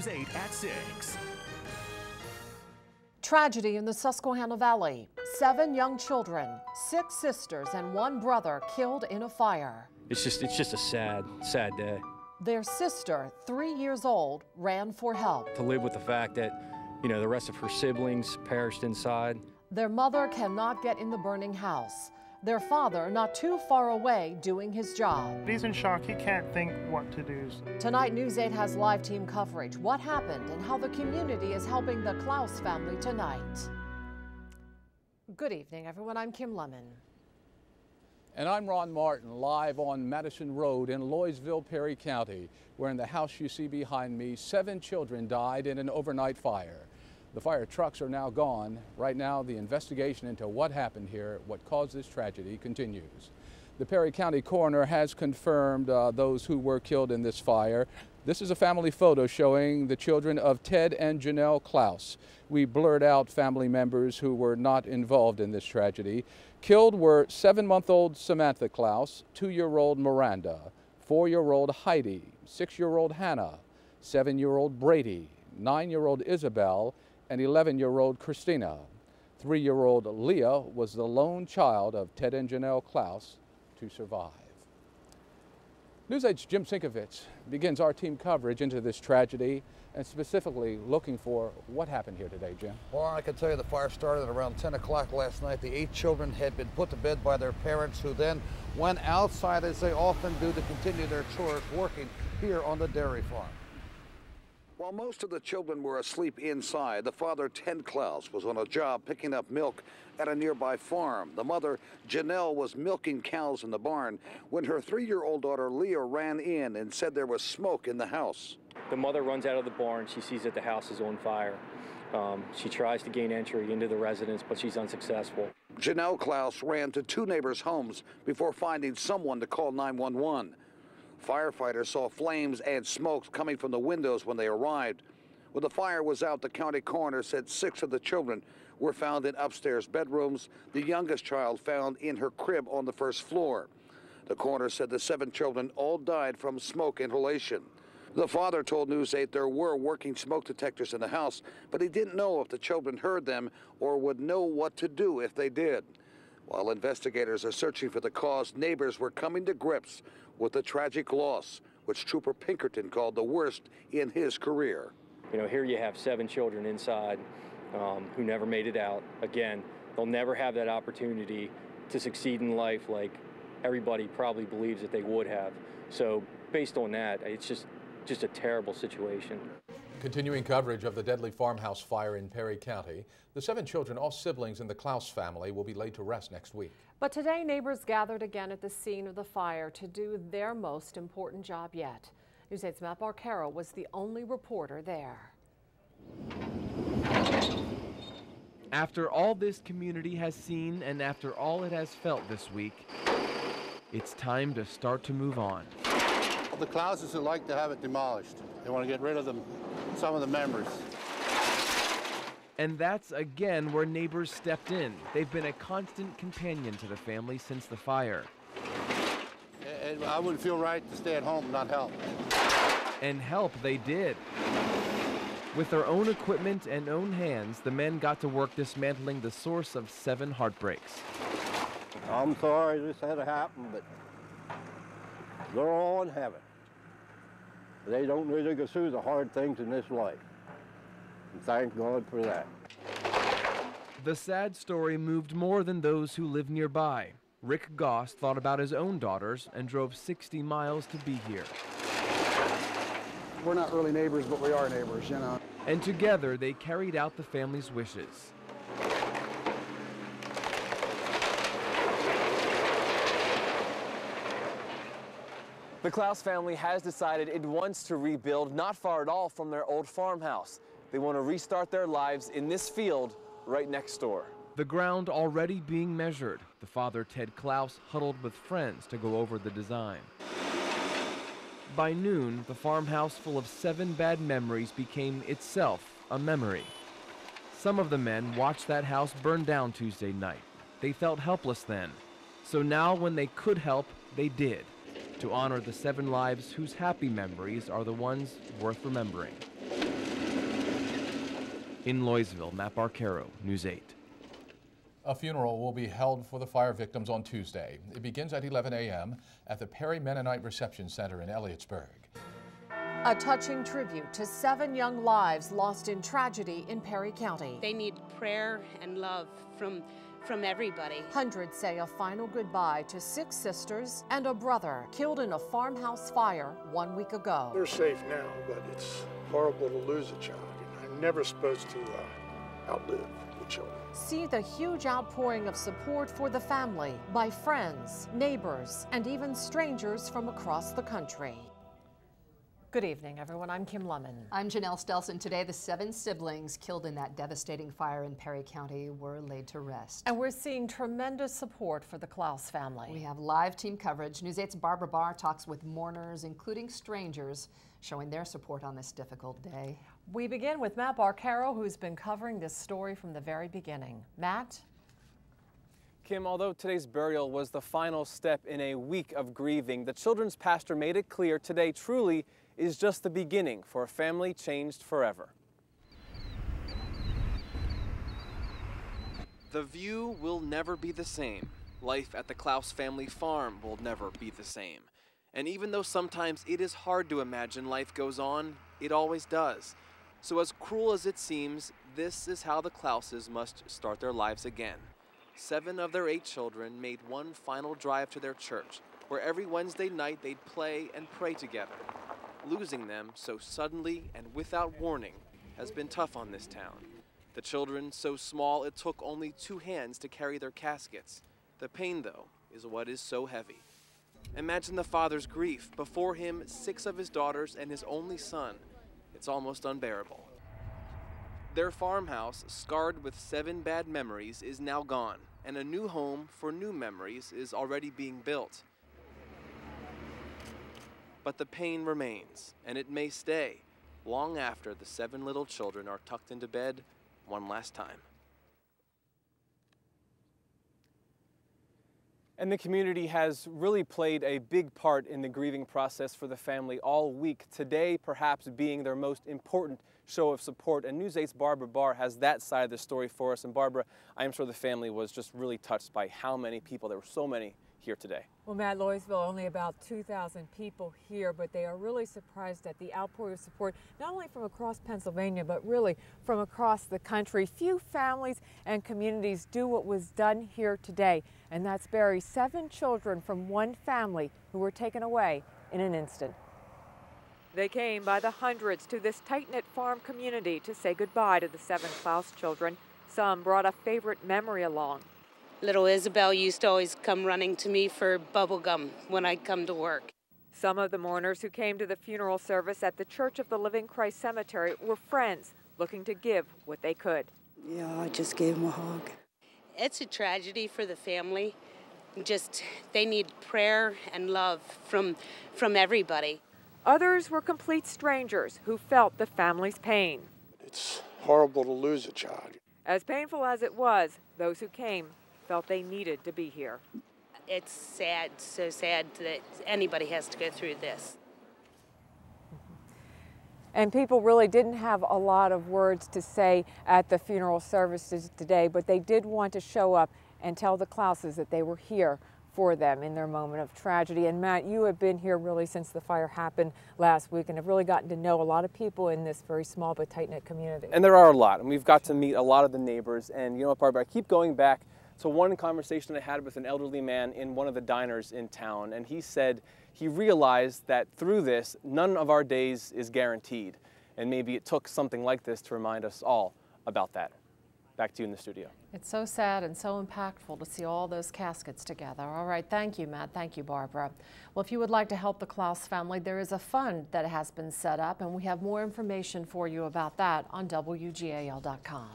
8 at 6. Tragedy in the Susquehanna Valley. 7 young children, 6 sisters, and 1 brother killed in a fire. It's just a sad day. Their sister, 3 years old, ran for help. To live with the fact that, the rest of her siblings perished inside. Their mother cannot get in the burning house. Their father not too far away doing his job. He's in shock. He can't think what to do. Tonight, News 8 has live team coverage. What happened and how the community is helping the Klaus family tonight. Good evening, everyone. I'm Kim Lemon. And I'm Ron Martin, live on Madison Road in Loysville, Perry County, where in the house you see behind me, 7 children died in an overnight fire. The fire trucks are now gone. Right now, the investigation into what happened here, what caused this tragedy, continues. The Perry County coroner has confirmed those who were killed in this fire. This is a family photo showing the children of Ted and Janelle Klaus. We blurred out family members who were not involved in this tragedy. Killed were 7-month-old Samantha Klaus, 2-year-old Miranda, 4-year-old Heidi, 6-year-old Hannah, 7-year-old Brady, 9-year-old Isabel, and 11-year-old Christina. 3-year-old Leah was the lone child of Ted and Janelle Klaus to survive. News 8's Jim Sinkovich begins our team coverage into this tragedy and specifically looking for what happened here today, Jim. Well, I can tell you the fire started at around 10 o'clock last night. The 8 children had been put to bed by their parents, who then went outside, as they often do, to continue their chores working here on the dairy farm. While most of the children were asleep inside, the father, Ted Klaus, was on a job picking up milk at a nearby farm. The mother, Janelle, was milking cows in the barn when her 3-year-old daughter, Leah, ran in and said there was smoke in the house. The mother runs out of the barn. She sees that the house is on fire. She tries to gain entry into the residence, but she's unsuccessful. Janelle Klaus ran to 2 neighbors' homes before finding someone to call 911. Firefighters saw flames and smoke coming from the windows when they arrived. When the fire was out, the county coroner said 6 of the children were found in upstairs bedrooms, the youngest child found in her crib on the first floor. The coroner said the 7 children all died from smoke inhalation. The father told News 8 there were working smoke detectors in the house, but he didn't know if the children heard them or would know what to do if they did. While investigators are searching for the cause, neighbors were coming to grips with the tragic loss, which Trooper Pinkerton called the worst in his career. Here you have 7 children inside who never made it out. Again, they'll never have that opportunity to succeed in life like everybody probably believes that they would have. So based on that, it's just a terrible situation. Continuing coverage of the deadly farmhouse fire in Perry County, the 7 children, all siblings in the Klaus family, will be laid to rest next week. But today, neighbors gathered again at the scene of the fire to do their most important job yet. News 8's Matt Barcaro was the only reporter there. After all this community has seen and after all it has felt this week, it's time to start to move on. The Klauses would like to have it demolished. They want to get rid of some of the members. And that's again where neighbors stepped in. They've been a constant companion to the family since the fire. I wouldn't feel right to stay at home and not help. And help they did. With their own equipment and own hands, the men got to work dismantling the source of 7 heartbreaks. I'm sorry this had to happen, but they're all in heaven. They don't really go through the hard things in this life. And thank God for that. The sad story moved more than those who live nearby. Rick Goss thought about his own daughters and drove 60 miles to be here. We're not really neighbors, but we are neighbors, And together they carried out the family's wishes. The Klaus family has decided it wants to rebuild not far at all from their old farmhouse. They want to restart their lives in this field right next door. The ground already being measured. The father, Ted Klaus, huddled with friends to go over the design. By noon, the farmhouse full of 7 bad memories became itself a memory. Some of the men watched that house burn down Tuesday night. They felt helpless then. So now when they could help, they did, to honor the 7 lives whose happy memories are the ones worth remembering. In Loysville, Matt Barcaro, News 8. A funeral will be held for the fire victims on Tuesday. It begins at 11 a.m. at the Perry Mennonite Reception Center in Elliotsburg. A touching tribute to 7 young lives lost in tragedy in Perry County. They need prayer and love from everybody. Hundreds say a final goodbye to 6 sisters and a brother killed in a farmhouse fire 1 week ago. They're safe now, but it's horrible to lose a child. I'm never supposed to outlive the children. See the huge outpouring of support for the family by friends, neighbors, and even strangers from across the country. Good evening, everyone. I'm Kim Lemon. I'm Janelle Stelson. Today, the 7 siblings killed in that devastating fire in Perry County were laid to rest. And we're seeing tremendous support for the Klaus family. We have live team coverage. News 8's Barbara Barr talks with mourners, including strangers, showing their support on this difficult day. We begin with Matt Barcaro, who's been covering this story from the very beginning. Matt? Kim, although today's burial was the final step in a week of grieving, the children's pastor made it clear today truly is just the beginning for a family changed forever. The view will never be the same. Life at the Klaus family farm will never be the same. And even though sometimes it is hard to imagine life goes on, it always does. So as cruel as it seems, this is how the Klauses must start their lives again. 7 of their 8 children made one final drive to their church, where every Wednesday night they'd play and pray together. Losing them so suddenly and without warning has been tough on this town. The children so small it took only 2 hands to carry their caskets. The pain, though, is what is so heavy. Imagine the father's grief. Before him, 6 of his daughters and his only son. It's almost unbearable. Their farmhouse, scarred with 7 bad memories, is now gone, and a new home for new memories is already being built. But the pain remains, and it may stay long after the 7 little children are tucked into bed one last time. And the community has really played a big part in the grieving process for the family all week. Today, perhaps being their most important show of support. And News 8's Barbara Barr has that side of the story for us. And Barbara, I'm sure the family was just really touched by how many people, there were so many here today. Well, Matt, Loysville, only about 2,000 people here, but they are really surprised at the outpouring of support, not only from across Pennsylvania, but really from across the country. Few families and communities do what was done here today, and that's bury 7 children from one family who were taken away in an instant. They came by the hundreds to this tight-knit farm community to say goodbye to the 7 Klaus children. Some brought a favorite memory along. Little Isabel used to always come running to me for bubble gum when I'd come to work. Some of the mourners who came to the funeral service at the Church of the Living Christ Cemetery were friends looking to give what they could. Yeah, I just gave them a hug. It's a tragedy for the family. They need prayer and love from everybody. Others were complete strangers who felt the family's pain. It's horrible to lose a child. As painful as it was, those who came felt they needed to be here. It's sad, so sad that anybody has to go through this. And people really didn't have a lot of words to say at the funeral services today, but they did want to show up and tell the Klauses that they were here for them in their moment of tragedy. And Matt, you have been here really since the fire happened last week and have really gotten to know a lot of people in this very small but tight-knit community. And there are a lot, and we've got to meet a lot of the neighbors. And you know what, Barbara, I keep going back to one conversation I had with an elderly man in one of the diners in town, and he said he realized that through this, none of our days is guaranteed. And maybe it took something like this to remind us all about that. Back to you in the studio. It's so sad and so impactful to see all those caskets together. All right, thank you, Matt. Thank you, Barbara. Well, if you would like to help the Klaus family, there is a fund that has been set up, and we have more information for you about that on WGAL.com.